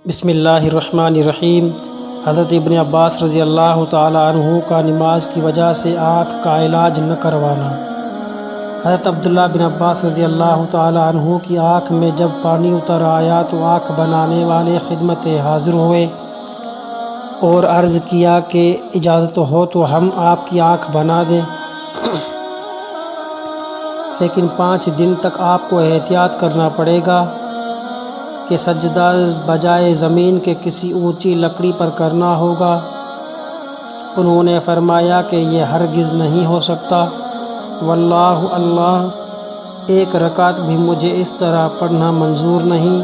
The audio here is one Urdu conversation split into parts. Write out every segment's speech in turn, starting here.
بسم اللہ الرحمن الرحیم۔ حضرت ابن عباس رضی اللہ تعالی عنہ کا نماز کی وجہ سے آنکھ کا علاج نہ کروانا۔ حضرت عبداللہ بن عباس رضی اللہ تعالی عنہ کی آنکھ میں جب پانی اتر آیا تو آنکھ بنانے والے خدمت حاضر ہوئے اور عرض کیا کہ اجازت ہو تو ہم آپ کی آنکھ بنا دیں، لیکن 5 دن تک آپ کو احتیاط کرنا پڑے گا کہ سجدہ بجائے زمین کے کسی اونچی لکڑی پر کرنا ہوگا۔ انہوں نے فرمایا کہ یہ ہرگز نہیں ہو سکتا، واللہ اللہ، 1 رکعت بھی مجھے اس طرح پڑھنا منظور نہیں۔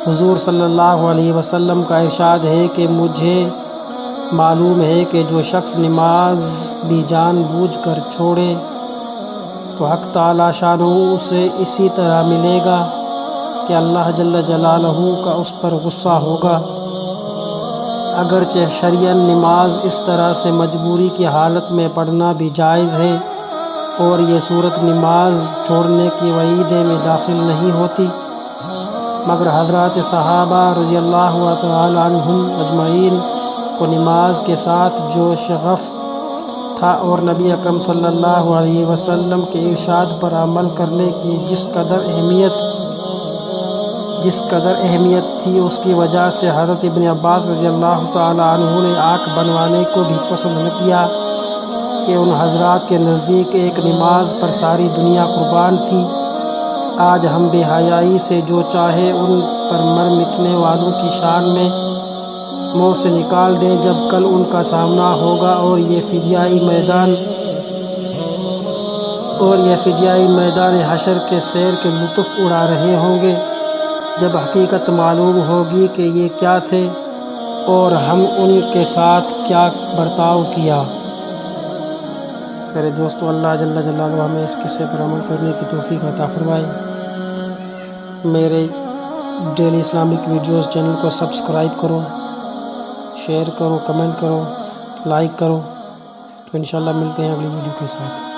حضور صلی اللہ علیہ وسلم کا ارشاد ہے کہ مجھے معلوم ہے کہ جو شخص نماز بھی جان بوجھ کر چھوڑے تو حق تعالی شانہ اسے اسی طرح ملے گا کہ اللہ جل جلالہ کا اس پر غصہ ہوگا۔ اگرچہ شرعاً نماز اس طرح سے مجبوری کی حالت میں پڑھنا بھی جائز ہے اور یہ صورت نماز چھوڑنے کی وعید میں داخل نہیں ہوتی، مگر حضرات صحابہ رضی اللہ تعالی عنہم اجمعین کو نماز کے ساتھ جو شغف تھا اور نبی اکرم صلی اللہ علیہ وسلم کے ارشاد پر عمل کرنے کی جس قدر اہمیت تھی، اس کی وجہ سے حضرت ابن عباس رضی اللہ تعالی عنہ نے آنکھ بنوانے کو بھی پسند نہ کیا کہ ان حضرات کے نزدیک ایک نماز پر ساری دنیا قربان تھی۔ آج ہم بے حیائی سے جو چاہے ان پر مر مٹنے والوں کی شان میں منہ سے نکال دیں، جب کل ان کا سامنا ہوگا اور یہ فدیائی میدان حشر کے سیر کے لطف اڑا رہے ہوں گے، جب حقیقت معلوم ہوگی کہ یہ کیا تھے اور ہم ان کے ساتھ کیا برتاؤ کیا۔ میرے دوستو، اللہ جل جلالہ ہمیں اس قصے پر عمل کرنے کی توفیق عطا فرمائے۔ میرے ڈیلی اسلامک ویڈیوز چینل کو سبسکرائب کرو، شیئر کرو، کمنٹ کرو، لائک کرو، تو انشاءاللہ ملتے ہیں اگلی ویڈیو کے ساتھ۔